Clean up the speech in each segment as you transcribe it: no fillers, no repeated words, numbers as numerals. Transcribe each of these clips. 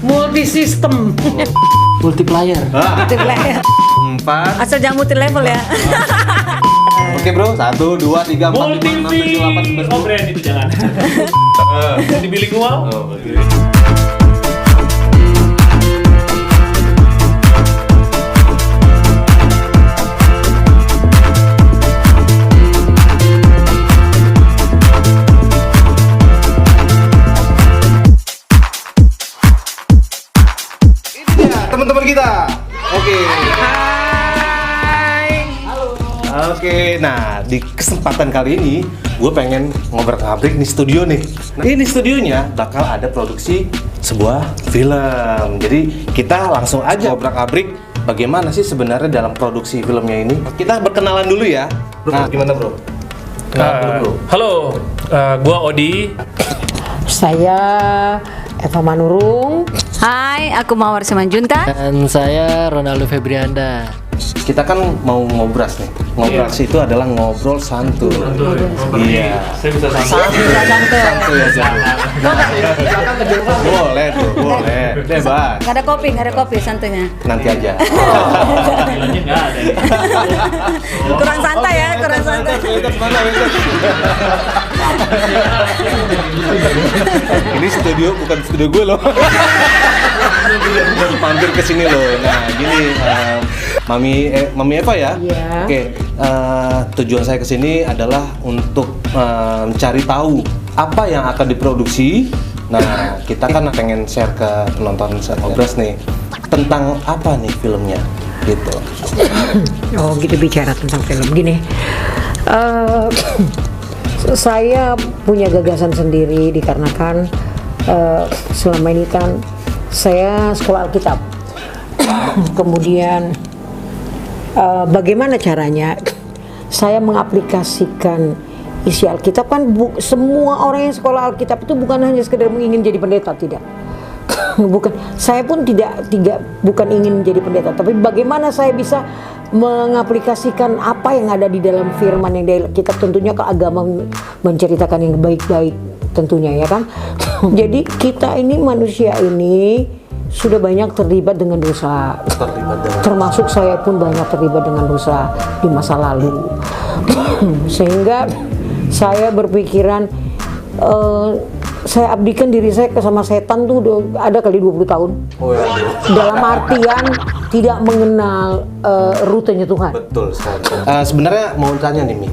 Multi system. Multiplier. Multiplayer. 4. Asal jangan multi level ya. Oke bro, 1, 2, 3, 4, 5, 6, 7, 8, 9, 10. Oh brand itu jangan. Multi bilingual. Oh, oke. Ini dia teman-teman kita. Oke. Oke, nah di kesempatan kali ini gue pengen ngobrak-ngabrik nih studio nih. Nah, ini studionya bakal ada produksi sebuah film. Jadi kita langsung aja ngobrak-ngabrik bagaimana sih sebenarnya dalam produksi filmnya ini. Kita berkenalan dulu ya. Nah, gimana bro? Halo, gua Odi. Saya Eva Manurung. Hai, aku Mawar Simanjunta. Dan saya Ronaldo Febrianda. Kita kan mau ngobras nih. Ngobras itu adalah ngobrol santuy. Iya. Saya bisa Santuy aja. Boleh tuh, boleh. Bebas. Nggak ada kopi santunya. Nanti aja. Panggilannya nggak ada. Kurang santai ya, kurang santai. Ini studio bukan studio gue loh. Mampir ke sini loh. Nah, gini Mami Eva ya. Iya. Oke, tujuan saya ke sini adalah untuk mencari tahu apa yang akan diproduksi. Nah, kita kan pengen share ke penonton Ngobras nih tentang apa nih filmnya gitu. Oh gitu, bicara tentang film gini. Saya punya gagasan sendiri dikarenakan selama ini kan saya sekolah Alkitab. Kemudian bagaimana caranya saya mengaplikasikan isi Alkitab kan semua orang yang sekolah Alkitab itu bukan hanya sekedar ingin jadi pendeta, tidak. Bukan, saya pun bukan ingin jadi pendeta, tapi bagaimana saya bisa mengaplikasikan apa yang ada di dalam firman yang dari Alkitab, tentunya ke agama menceritakan yang baik-baik tentunya ya kan. Jadi kita ini manusia ini sudah banyak terlibat dengan dosa. Termasuk saya pun banyak terlibat dengan dosa di masa lalu. Sehingga saya berpikiran saya abdikan diri saya sama setan tuh ada kali 20 tahun. Oh ya. Dalam artian tidak mengenal rutenya Tuhan. Betul sekali. Sebenarnya mau tanya nih Mi,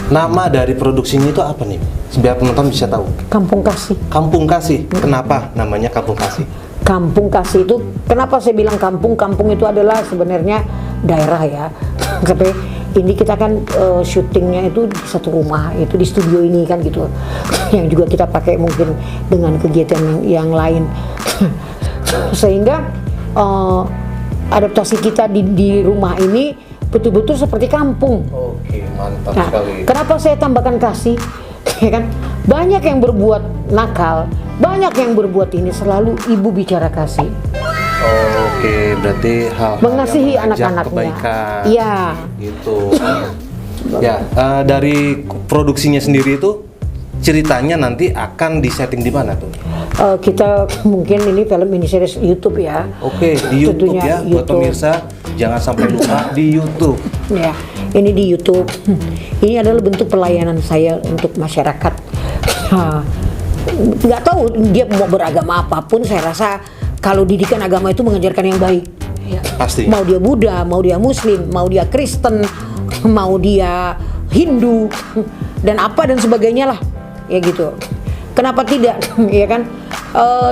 nama dari produksinya itu apa nih? Biar penonton bisa tahu. Kampung Kasih. Kampung Kasih. Kenapa namanya Kampung Kasih? Kampung Kasih itu, kenapa saya bilang kampung? Kampung itu adalah sebenarnya daerah ya. Tapi ini kita kan syutingnya itu di satu rumah, itu di studio ini kan gitu. Yang juga kita pakai mungkin dengan kegiatan yang lain. Sehingga adaptasi kita di rumah ini betul-betul seperti kampung. Oke, mantap Nah, sekali. kenapa saya tambahkan kasih? Ya kan? Banyak yang berbuat nakal, banyak yang berbuat ini, selalu ibu bicara kasih. Oke, berarti hal Mengasihi yang mengajak anak-anaknya. kebaikan. Iya. Gitu. Ya, dari produksinya sendiri itu ceritanya nanti akan disetting di mana tuh? Kita mungkin ini film ini series YouTube ya. Oke, di YouTube Tentunya ya, buat YouTube. pemirsa jangan sampai lupa di YouTube. Ya, ini di YouTube. Ini adalah bentuk pelayanan saya untuk masyarakat. Nggak tahu dia mau beragama apapun, saya rasa kalau didikan agama itu mengajarkan yang baik. Ya. Pasti. Mau dia Buddha, mau dia Muslim, mau dia Kristen, mau dia Hindu, dan apa dan sebagainya lah, ya gitu. Kenapa tidak, ya kan?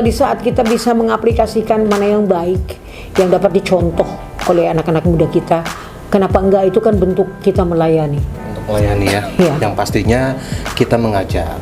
Di saat kita bisa mengaplikasikan mana yang baik, yang dapat dicontoh oleh anak-anak muda kita, kenapa enggak? Itu kan bentuk kita melayani. Untuk melayani ya. Iya. Yang pastinya kita mengajak.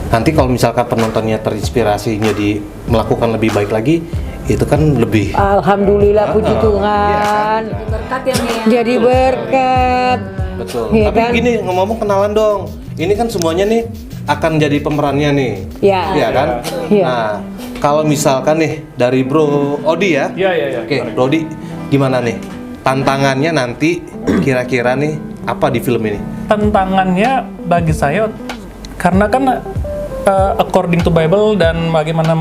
Nanti kalau misalkan penontonnya terinspirasi jadi melakukan lebih baik lagi, itu kan lebih Alhamdulillah, puji Tuhan. Berkat ya nih. Jadi berkat. betul. Iya Tapi kan? gini, ngomong kenalan dong. Ini kan semuanya nih akan jadi pemerannya nih. Ya. Iya kan? Iya. Nah, kalau misalkan nih dari Bro Odi ya. Iya. Oke, Bro Odi gimana nih? Tantangannya nanti kira-kira nih apa di film ini? Tantangannya bagi saya karena kan according to Bible dan bagaimana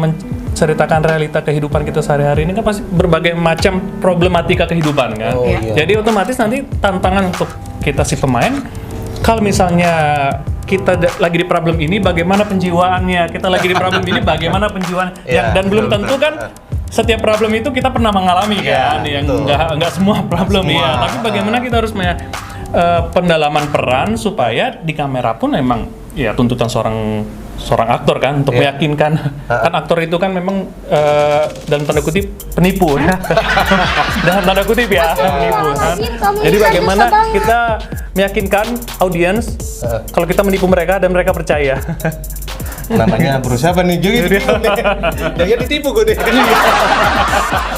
menceritakan realita kehidupan kita sehari-hari ini kan pasti berbagai macam problematika kehidupan kan. Jadi otomatis nanti tantangan untuk kita si pemain, kalau misalnya kita lagi di problem ini, bagaimana penjiwaannya? Kita lagi di problem ini, bagaimana penjiwaan? Dan belum tentu kan setiap problem itu kita pernah mengalami kan, yang nggak semua problem ya. Tapi bagaimana kita harus pendalaman peran supaya di kamera pun memang ya tuntutan seorang aktor kan untuk meyakinkan kan aktor itu kan memang dalam tanda kutip penipu ya. Dalam tanda kutip ya penipu kan. Jadi bagaimana kita meyakinkan audiens kalau kita menipu mereka dan mereka percaya. Namanya bro siapa nih? Jangan ditipu gue deh. Dan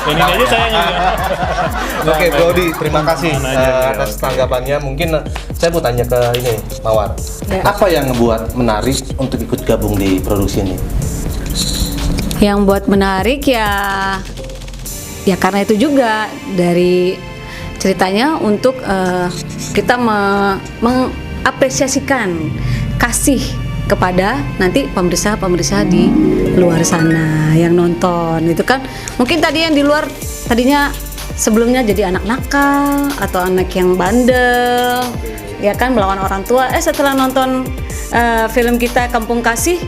ini aja saya Oke, Bro Odi, terima kasih atas tanggapannya. Mungkin saya mau tanya ke ini, Mawar. Apa yang ngebuat menarik untuk ikut gabung di produksi ini? Yang buat menarik ya karena itu juga dari ceritanya untuk kita mengapresiasikan kasih kepada nanti pemirsa-pemirsa di luar sana yang nonton. Itu kan mungkin tadi yang di luar tadinya sebelumnya jadi anak nakal atau anak yang bandel ya kan, melawan orang tua, setelah nonton film kita Kampung Kasih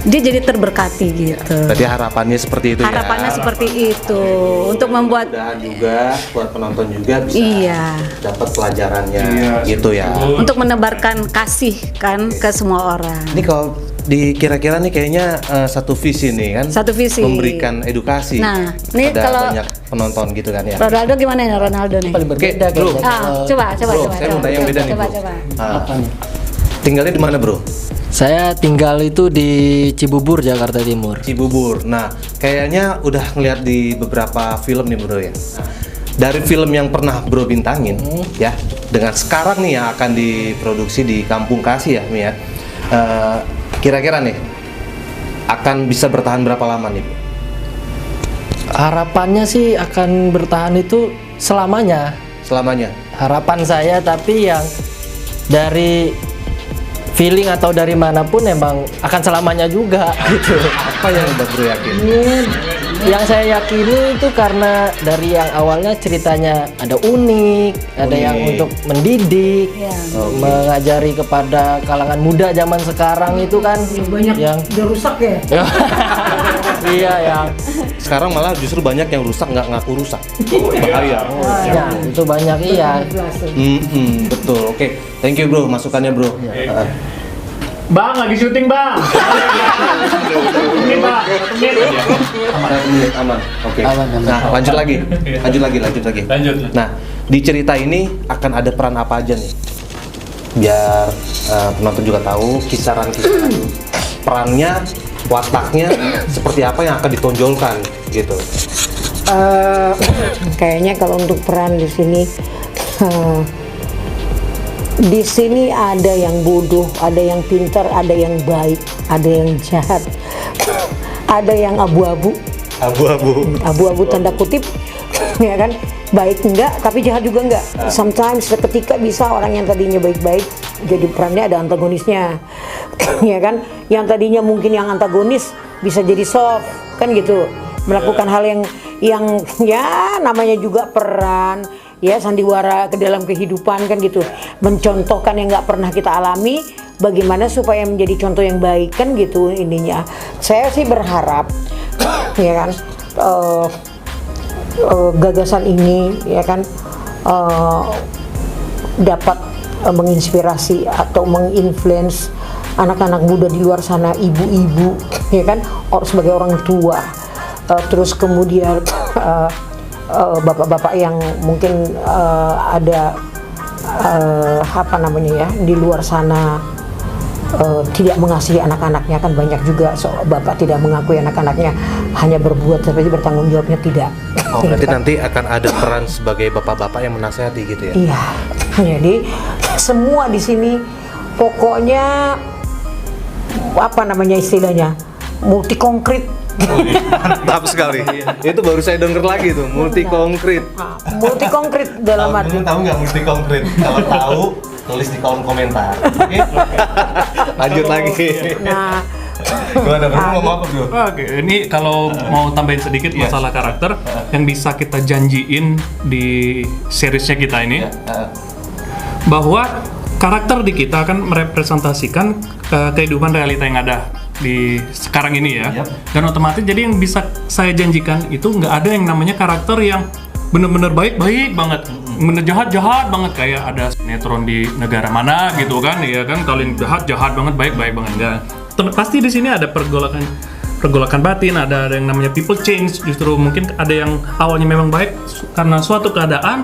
dia jadi terberkati gitu. Berarti harapannya seperti itu. Harapannya seperti itu untuk membuat juga buat penonton juga bisa dapat pelajarannya gitu ya. Untuk menebarkan kasih kan ke semua orang. Ini kalau kira-kira nih kayaknya satu visi nih kan. Satu visi. Memberikan edukasi. Nah, ini ada kalau banyak penonton gitu kan ya. Ronaldo gimana nih Ronaldo nih? Paling berbeda Bro. Coba. Saya mau tanya yang beda nih, Bro. Apa nih? Tinggalnya di mana, Bro? Saya tinggal itu di Cibubur, Jakarta Timur. Cibubur. Nah, kayaknya udah ngeliat di beberapa film nih, Bro ya. Dari film yang pernah Bro bintangin ya, dengan sekarang nih yang akan diproduksi di Kampung Kasih ya, Mi ya. Kira-kira nih akan bisa bertahan berapa lama nih? Harapannya sih akan bertahan itu selamanya. Selamanya. Harapan saya, tapi yang dari feeling atau dari manapun emang akan selamanya juga gitu. Apa yang udah Bro yakin? Yang saya yakini itu karena dari yang awalnya ceritanya ada unik, ada yang untuk mendidik, mengajari kepada kalangan muda zaman sekarang itu kan Banyak yang udah rusak ya. iya yang Sekarang malah justru banyak yang rusak nggak ngaku rusak. Bahaya. ya, itu banyak iya. Betul. Oke. Thank you, Bro, masukannya, Bro. Bang, lagi syuting bang. Ini bang, 1 menit aja. Aman. Oke. Aman. Nah, lanjut lagi. Lanjut. Nah, di cerita ini akan ada peran apa aja nih? Biar penonton juga tahu kisaran perannya, wataknya seperti apa yang akan ditonjolkan gitu. Kayaknya kalau untuk peran di sini ada yang bodoh, ada yang pintar, ada yang baik, ada yang jahat, ada yang abu-abu tanda kutip, ya kan, baik enggak, tapi jahat juga enggak. Sometimes seketika bisa orang yang tadinya baik-baik jadi perannya ada antagonisnya, ya kan, yang tadinya mungkin yang antagonis bisa jadi soft, kan gitu, melakukan hal yang ya namanya juga peran. Ya, sandiwara ke dalam kehidupan kan gitu, mencontohkan yang nggak pernah kita alami, bagaimana supaya menjadi contoh yang baik kan gitu ininya. Saya sih berharap ya kan gagasan ini ya kan dapat menginspirasi atau menginfluence anak-anak muda di luar sana, ibu-ibu ya kan, sebagai orang tua, terus kemudian bapak-bapak yang mungkin ada apa namanya ya di luar sana tidak mengasihi anak-anaknya, kan banyak juga bapak tidak mengakui anak-anaknya, hanya berbuat tapi bertanggung jawabnya tidak. Oh, berarti nanti akan ada peran sebagai bapak-bapak yang menasihati gitu ya? Iya, jadi semua di sini pokoknya apa namanya istilahnya multi konkret. Mantap sekali. Itu baru saya denger lagi tuh, multi konkret. Multi konkret dalam arti. Tahu nggak multi konkret? Kalau tahu tulis di kolom komentar. Oke? Lanjut lagi. Nah, Gimana bro? Mau apa bro? Oke, ini kalau mau tambahin sedikit masalah karakter yang bisa kita janjiin di seriesnya kita ini, bahwa karakter di kita akan merepresentasikan kehidupan realita yang ada di sekarang ini ya. Dan otomatis jadi yang bisa saya janjikan itu nggak ada yang namanya karakter yang bener-bener baik-baik banget, bener jahat-jahat banget kayak ada sinetron di negara mana gitu kan, ya kan, kalian jahat banget, baik-baik banget enggak. Pasti di sini ada pergolakan batin, ada yang namanya people change, justru mungkin ada yang awalnya memang baik karena suatu keadaan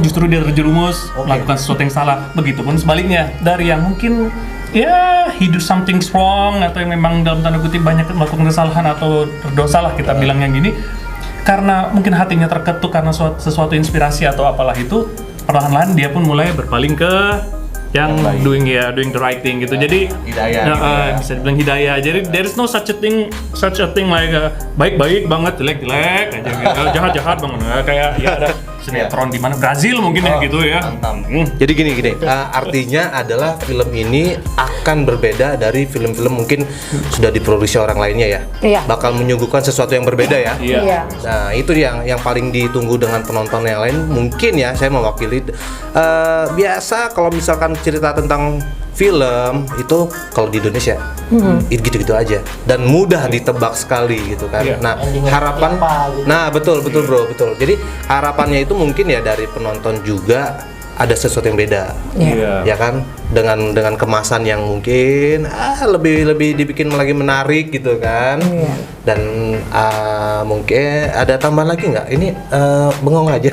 justru dia terjerumus melakukan sesuatu yang salah. Begitupun sebaliknya dari yang mungkin ya he do something wrong atau yang memang dalam tanda kutip banyak melakukan kesalahan atau berdosa lah kita bilang yang gini, karena mungkin hatinya terketuk karena sesuatu inspirasi atau apalah itu, perlahan-lahan dia pun mulai berpaling ke yang doing the right thing gitu. Jadi hidayah bisa dibilang hidayah. Jadi there is no such a thing like baik-baik banget, jelek-jelek aja gitu. Jahat-jahat banget. Kayak ya ada sinetron di mana Brazil mungkin ya gitu ya. Jadi gini, artinya adalah film ini akan berbeda dari film-film mungkin sudah diproduksi orang lainnya ya. Iya. Bakal menyuguhkan sesuatu yang berbeda ya. Iya. Nah itu yang paling ditunggu dengan penonton yang lain. Mungkin ya saya mewakili biasa kalau misalkan cerita tentang film itu kalau di Indonesia itu gitu-gitu aja dan mudah ditebak sekali gitu kan. Nah harapan, nah betul bro, betul. Jadi harapannya itu mungkin ya dari penonton juga ada sesuatu yang beda, ya kan, dengan kemasan yang mungkin lebih dibikin lagi menarik gitu kan. Dan mungkin ada tambahan lagi nggak? Ini bengong aja.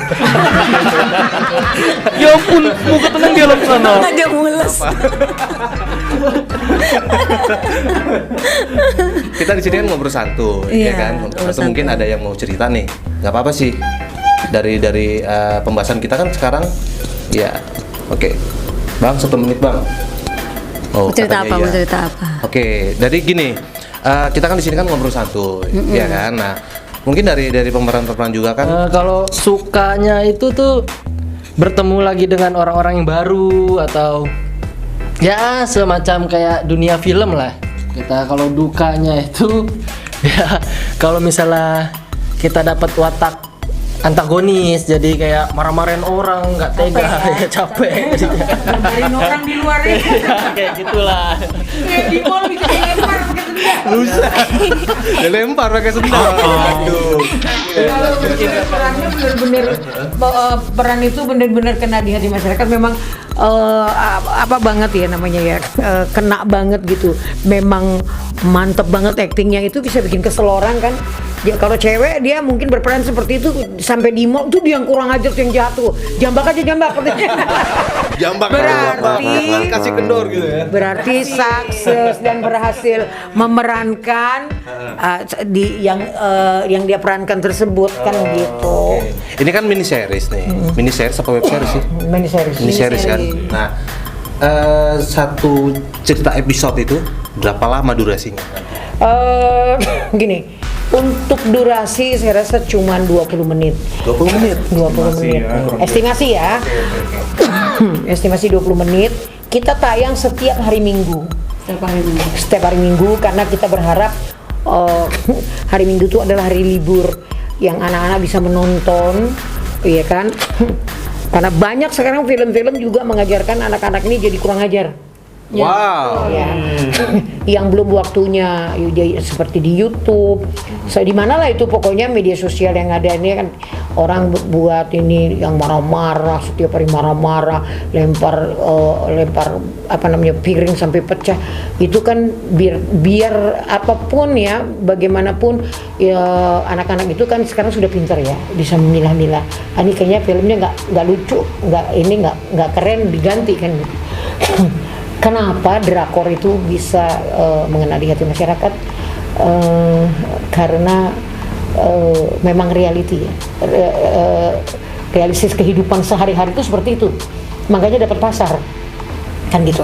Ya ampun, mau tenang di alam sana. Aja mules. Kita di sini kan ngobrol santuy, ya kan. Atau mungkin ada yang mau cerita nih, nggak apa-apa sih. Dari pembahasan kita kan sekarang, ya, oke. Bang, 1 menit bang. Mau cerita apa? Mau cerita apa? Oke, dari gini, kita kan di sini kan ngobrol santuy, ya kan. Nah, mungkin dari pemeran juga kan. Kalau sukanya itu tuh bertemu lagi dengan orang-orang yang baru atau ya semacam kayak dunia film lah. Kita kalau dukanya itu ya kalau misalnya kita dapat watak antagonis, jadi kayak marah-marahin orang, nggak tega, ya capek. Marahin orang di luar itu. Kayak gitulah. Kayak di mall bisa dilempar pakai sendal. Rusak. Dilempar pakai sendal. Aduh. Kalau perannya benar-benar peran itu benar-benar kena di hati masyarakat, memang apa banget ya namanya ya, kena banget gitu. Memang mantep banget aktingnya, itu bisa bikin kesel orang kan. Ya, kalau cewek dia mungkin berperan seperti itu sampai di mall tuh dia yang kurang ajar tuh, yang jahat tuh. Jambak aja jambak. Jambak. Berarti kasih kendor gitu ya. Berarti sukses dan berhasil memerankan yang dia perankan tersebut kan gitu. Okay. Ini kan mini series nih. Mini series apa web series sih? Mini series. Mini series kan. Nah, satu cerita episode itu berapa lama durasinya? Gini, untuk durasi saya rasa cuma 20 menit. 20 menit. 20 menit. Estimasi ya. Estimasi 20 menit. Kita tayang setiap hari Minggu. Setiap hari Minggu karena kita berharap hari Minggu itu adalah hari libur yang anak-anak bisa menonton, iya kan? Karena banyak sekarang film-film juga mengajarkan anak-anak ini jadi kurang ajar. Wow. Ya. Yang belum waktunya seperti di YouTube, di mana lah itu pokoknya media sosial yang ada ini kan, orang buat ini yang marah-marah, setiap hari marah-marah, lempar apa namanya piring sampai pecah. Itu kan biar apapun ya, bagaimanapun ya, anak-anak itu kan sekarang sudah pintar ya, bisa memilah-milah. Ini kayaknya filmnya nggak lucu, nggak keren, diganti kan. Kenapa drakor itu bisa mengena di hati masyarakat? Karena memang reality ya, realistis kehidupan sehari-hari itu seperti itu, makanya dapat pasar kan gitu.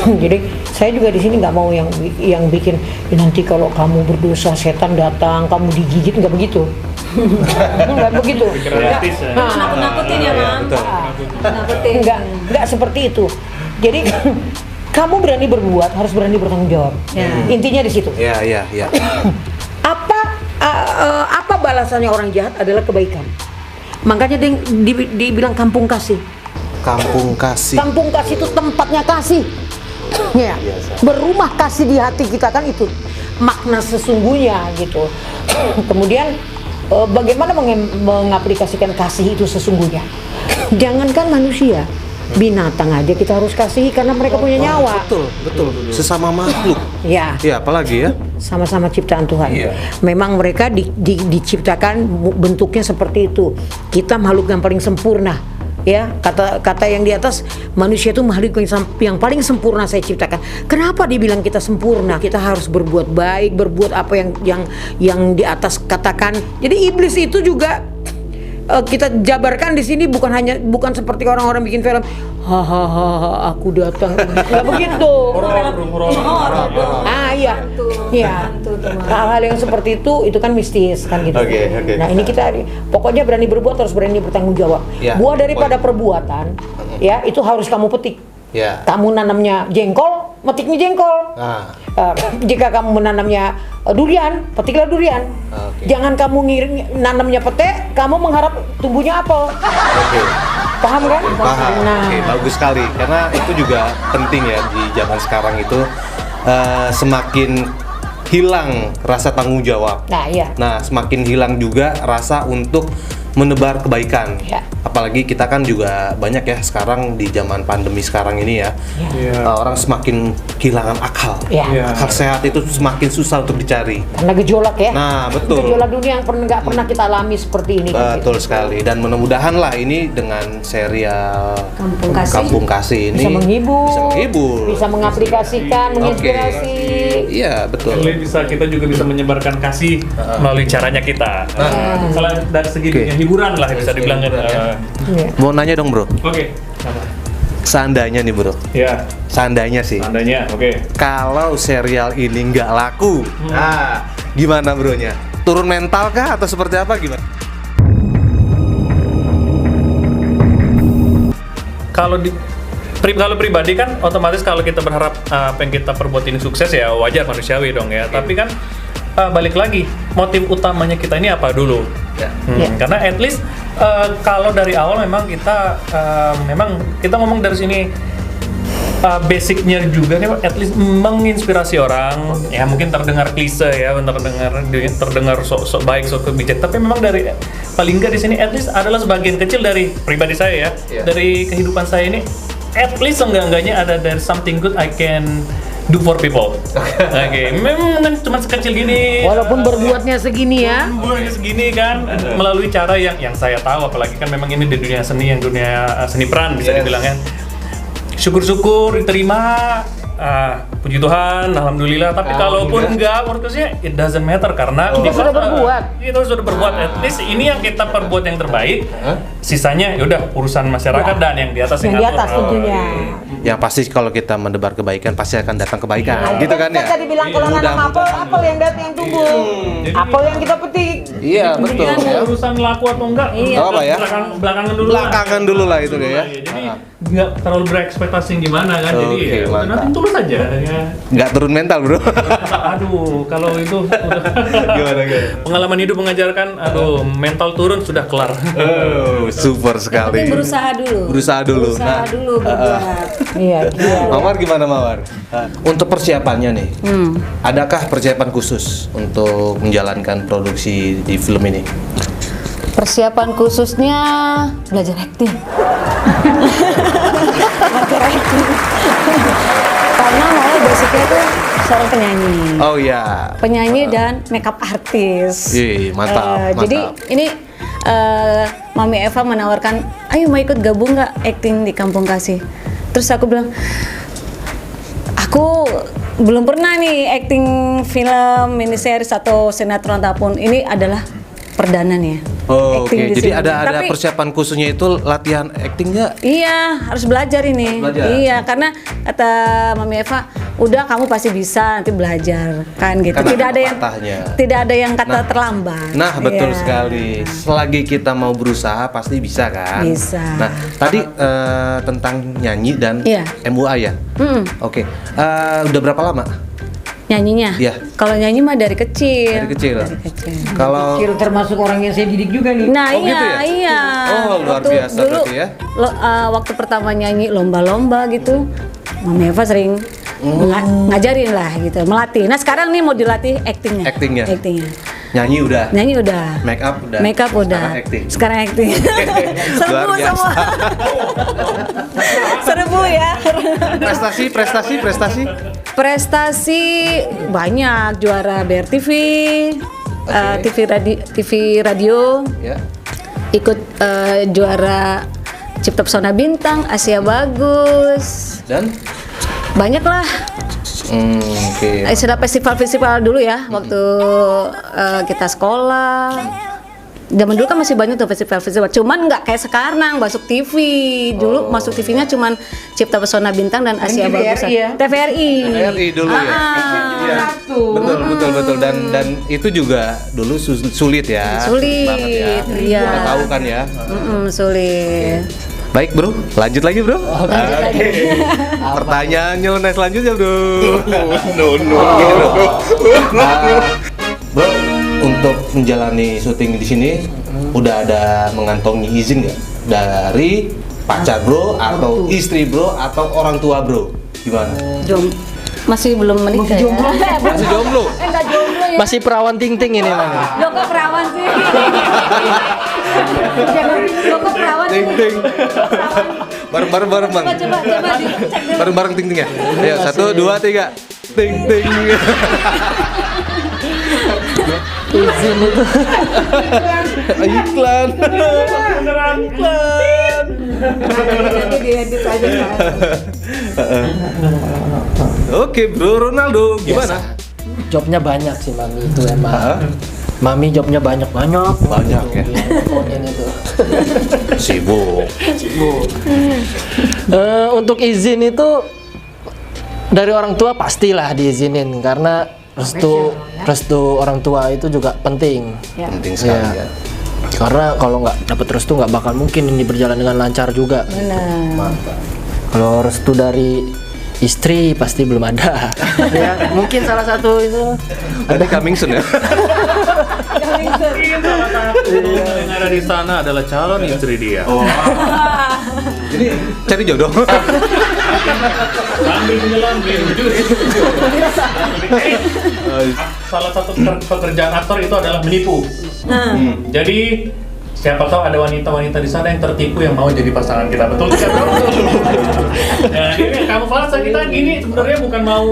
Jadi saya juga di sini nggak mau yang bikin nanti kalau kamu berdosa setan datang kamu digigit, nggak begitu. Nggak begitu. Nakut-nakutin ya, Mam. Nggak seperti itu. Jadi kamu berani berbuat, harus berani bertanggung jawab. Intinya di situ. Iya. Apa balasannya orang jahat adalah kebaikan. Makanya dibilang kampung kasih. Kampung kasih. Kampung kasih itu tempatnya kasih. Ya. Berumah kasih di hati kita, kan itu makna sesungguhnya gitu. Kemudian bagaimana mengaplikasikan kasih itu sesungguhnya? Jangankan manusia, binatang aja kita harus kasihi karena mereka punya nyawa. Betul. Sesama makhluk. Ya. Iya, apalagi ya? Sama-sama ciptaan Tuhan. Iya. Memang mereka diciptakan bentuknya seperti itu. Kita makhluk yang paling sempurna. Ya, kata yang di atas, manusia itu makhluk yang paling sempurna saya ciptakan. Kenapa dibilang kita sempurna? Kita harus berbuat baik, berbuat apa yang di atas katakan. Jadi iblis itu juga kita jabarkan di sini bukan seperti orang-orang bikin film. Hahaha, aku datang. Nggak begitu. Iya. Hal-hal yang seperti itu kan mistis kan gitu. Oke. Nah, ini kita pokoknya berani berbuat, harus berani bertanggung jawab. Ya. Buah daripada perbuatan, ya itu harus kamu petik. Ya. Kamu nanamnya jengkol, metiknya jengkol. Jika kamu menanamnya durian, petiklah durian. Oke. Jangan kamu nanamnya pete, kamu mengharap tumbuhnya apel. Oke. Paham kan? Paham. Nah, Oke, bagus sekali. Karena itu juga penting ya di zaman sekarang itu semakin hilang rasa tanggung jawab. nah iya. Nah, semakin hilang juga rasa untuk menebar kebaikan. Ya. Apalagi kita kan juga banyak ya sekarang di zaman pandemi sekarang ini ya. Orang semakin kehilangan akal. Ya. Akal sehat itu semakin susah untuk dicari. Karena gejolak ya. Nah, betul. Gejolak dunia yang nggak pernah kita alami seperti ini. kan, Betul gitu. sekali. Dan mudah-mudahan lah ini dengan serial Kampung Kasih. ini Bisa menghibur. Bisa Bisa mengaplikasikan, menginspirasi. Iya, betul. Kita juga bisa menyebarkan kasih melalui caranya kita. Selain dari segi dunia hiburan lah bisa dibilang kan. Iya. Mau nanya dong, Bro. Oke. Seandainya nih, Bro. Ya, Seandainya sih. tandanya. Oke. Kalau serial ini nggak laku, gimana bronya? Turun mental kah atau seperti apa gimana? Kalau pribadi kan otomatis kalau kita berharap apa yang kita perbuat ini sukses ya wajar, manusiawi dong ya. Tapi kan balik lagi motif utamanya kita ini apa dulu? Karena at least kalau dari awal memang kita ngomong dari sini basicnya juga nih at least menginspirasi orang. Ya mungkin terdengar klise ya, terdengar sok baik, sok bijak, tapi memang dari paling nggak di sini at least adalah sebagian kecil dari pribadi saya ya, dari kehidupan saya ini at least enggak-enggaknya ada there's something good I can do for people. Oke, memang cuma sekecil gini. Walaupun berbuatnya segini ya. Bulannya segini kan melalui cara yang saya tahu, apalagi kan memang ini di dunia seni, yang dunia seni peran bisa dibilang kan. Syukur-syukur diterima, puji Tuhan, alhamdulillah. Tapi kalaupun enggak, menurut saya it doesn't matter karena Kita sudah berbuat. Kita sudah berbuat. At least ini yang kita perbuat yang terbaik. Sisanya yaudah urusan masyarakat dan yang di atas Yang di atas ngatur. tentunya. Yang pasti kalau kita menebar kebaikan pasti akan datang kebaikan, gitu kan ya? Tadi bilang kalau nanam apel yang datang yang tumbuh. Apel yang kita petik. Iya, betul. Kemudian Ya. urusan laku atau enggak, Apa ya? belakangan dulu. Belakangan dulu lah itu deh ya. Jadi nggak terlalu berekspektasi gimana kan, jadi Oke, ya mantap. nanti tulus aja ya. Nggak turun mental, Bro. Aduh, kalau itu udah Gimana? pengalaman hidup mengajarkan, mental turun sudah kelar. Oh, super sekali. Tapi berusaha dulu. Berusaha dulu. Berusaha dulu berbuat. Iya. Mawar gimana, Mawar? Untuk persiapannya nih, adakah persiapan khusus untuk menjalankan produksi di film ini? Persiapan khususnya belajar acting. Belajar acting. Karena Maya basicnya tuh seorang penyanyi. Oh ya. Penyanyi dan makeup artis. Mantap. Jadi ini Mami Eva menawarkan, ayo mau ikut gabung nggak acting di Kampung Kasih. Terus aku bilang, aku belum pernah nih acting film, miniseries atau sinetron apapun. Ini adalah perdana nih ya. Oh, oke. acting di Jadi sini. ada Tapi- persiapan khususnya itu latihan acting nggak? Iya, harus belajar ini. Belajar. Iya, karena kata Mami Eva, udah kamu pasti bisa nanti belajar kan gitu. Karena Tidak ada yang pepatahnya. tidak ada yang kata terlambat. Nah, betul Iya. sekali. Selagi kita mau berusaha pasti bisa kan? Bisa. Nah, tadi tentang nyanyi dan Iya. MUA ya. Oke. Udah berapa lama? Nyanyinya. Iya. Kalau nyanyi mah dari kecil. Dari kecil. Dari kecil. Kalau Kira termasuk orang yang saya didik juga nih. Nah, Oh, gitu ya? iya. Oh, luar Waktu biasa dulu, berarti ya. waktu pertama nyanyi lomba-lomba gitu, Mama Eva sering ngajarin lah gitu, melatih. Nah, sekarang nih mau dilatih actingnya. Actingnya. Actingnya. nyanyi udah, Nyanyi udah. make up udah, Make up udah. sekarang acting. Sekarang acting. Serbu Luar biasa. semua. Serbu ya. Prestasi. Prestasi banyak, juara BRTV, TV radio, Ya. ikut juara Cipta Pesona Bintang, Asia Bagus, Dan banyak lah. oke. Istilah festival-festival dulu ya, waktu kita sekolah. Zaman dulu kan masih banyak tuh festival-festival, cuman nggak kayak sekarang masuk TV. Dulu masuk TV-nya cuman Cipta Pesona Bintang dan Asia Bagus. TVRI ya? TVRI. RI dulu ya. Iya. Betul. Dan itu juga dulu sulit ya. Sulit, banget ya. iya. Kita tahu kan ya. Sulit. Baik bro, lanjut lagi bro. Oke. Pertanyaan nyeleneh selanjutnya bro. Bro, untuk menjalani syuting di sini udah ada mengantongi izin nggak dari pacar bro atau istri bro atau orang tua bro? Gimana? Masih belum menikah ya? Masih jomblo? Enggak jomblo ya? Masih perawan ting-ting ini Mami. Lo kok perawan sih? Lo kok perawan sih? Ting. Bareng bang. Coba dicek dulu. Bareng ting ting ya. Ayo 1, 2, 3. Ting. Izin itu. Iklan. Nanti diedit aja kan. Oke bro, Ronaldo gimana? Jobnya banyak sih Mami itu emang. Hah? Mami jobnya banyak. Banyak ya. Pokoknya itu. Sibuk. Untuk izin itu dari orang tua pastilah diizinin karena restu orang tua itu juga penting. Penting sekali Iya. ya. Karena kalau nggak dapat restu nggak bakal mungkin ini berjalan dengan lancar juga. Benar. Kalau restu dari istri pasti belum ada. Ya, mungkin salah satu itu. Berarti coming soon ya. Yang ada di sana adalah calon istri dia. Jadi cari jodoh. Sambil menyelam salah satu pekerjaan aktor itu adalah menipu. Jadi siapa tahu ada wanita-wanita di sana yang tertipu yang mau jadi pasangan kita, betul tidak bro? Nah, ini kamu fase kita gini sebenarnya bukan mau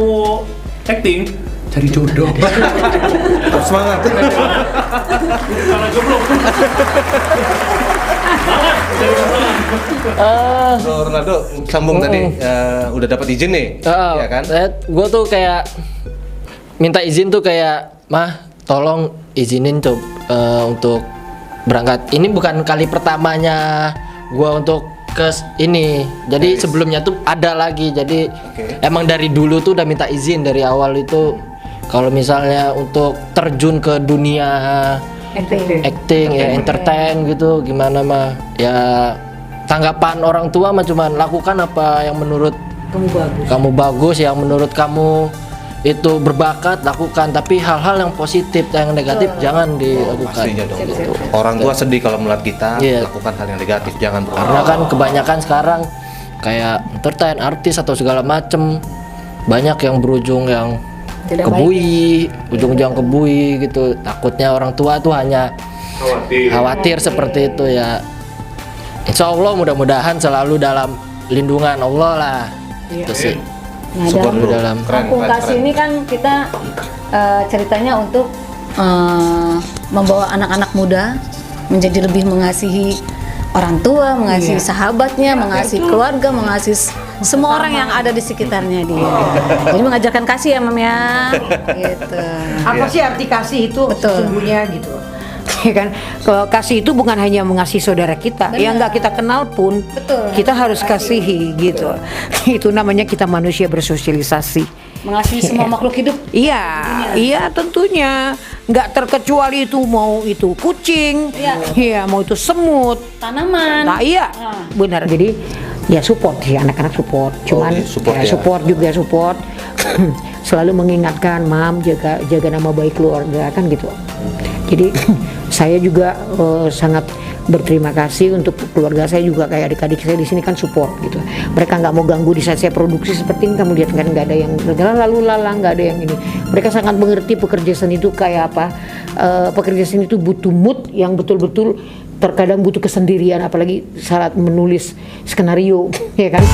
acting, cari jodoh. Tetap semangat. Kalau jomblo. Bro Ronaldo sambung tadi udah dapat izin nih, ya kan? Gue tuh kayak minta izin tuh kayak, mah tolong izinin tuh untuk berangkat. Ini bukan kali pertamanya gue untuk ke ini. Jadi sebelumnya tuh ada lagi. Jadi emang dari dulu tuh udah minta izin dari awal itu. Kalau misalnya untuk terjun ke dunia acting ya entertain gitu gimana mah ya tanggapan orang tua mah cuman lakukan apa yang menurut kamu bagus yang menurut kamu itu berbakat lakukan tapi hal-hal yang positif yang negatif jangan dilakukan. Pastinya dong. Orang tua sedih kalau melihat kita Iya. lakukan hal yang negatif, jangan bro. Karena kan kebanyakan sekarang kayak entertain artis atau segala macem banyak yang berujung yang Tidak kebui, ujung-ujung kebui gitu. Takutnya orang tua tuh hanya khawatir seperti itu ya. Insya Allah mudah-mudahan selalu dalam lindungan Allah lah. Itu sih. Nah, Syukur dalam dulu. dalam Kampung Kasih ini kan kita ceritanya untuk membawa anak-anak muda menjadi lebih mengasihi orang tua, mengasihi sahabatnya, mengasihi keluarga, mengasihi semua orang yang ada di sekitarnya dia. Jadi mengajarkan kasih ya, Mam ya. Gitu. Apa sih arti kasih itu sesungguhnya gitu? Ya kan, kalau kasih itu bukan hanya mengasihi saudara kita, yang nggak kita kenal pun Betul. kita harus kasihi gitu. Itu namanya kita manusia bersosialisasi. mengasihi semua makhluk hidup. Iya tentunya. Nggak terkecuali itu mau itu kucing, iya mau itu semut, Tanaman. nah iya benar. Jadi ya support sih, anak-anak support. Cuman support juga support. Selalu mengingatkan, mam jaga nama baik keluarga kan gitu. Jadi saya juga sangat berterima kasih untuk keluarga saya juga, kayak adik-adik saya di sini kan support gitu. Mereka nggak mau ganggu di saat saya produksi seperti ini. Kamu lihat kan nggak ada yang lalu lalang, nggak ada yang ini. Mereka sangat mengerti pekerja seni itu kayak apa. Pekerja seni itu butuh mood yang betul-betul, terkadang butuh kesendirian, apalagi saat menulis skenario, ya kan.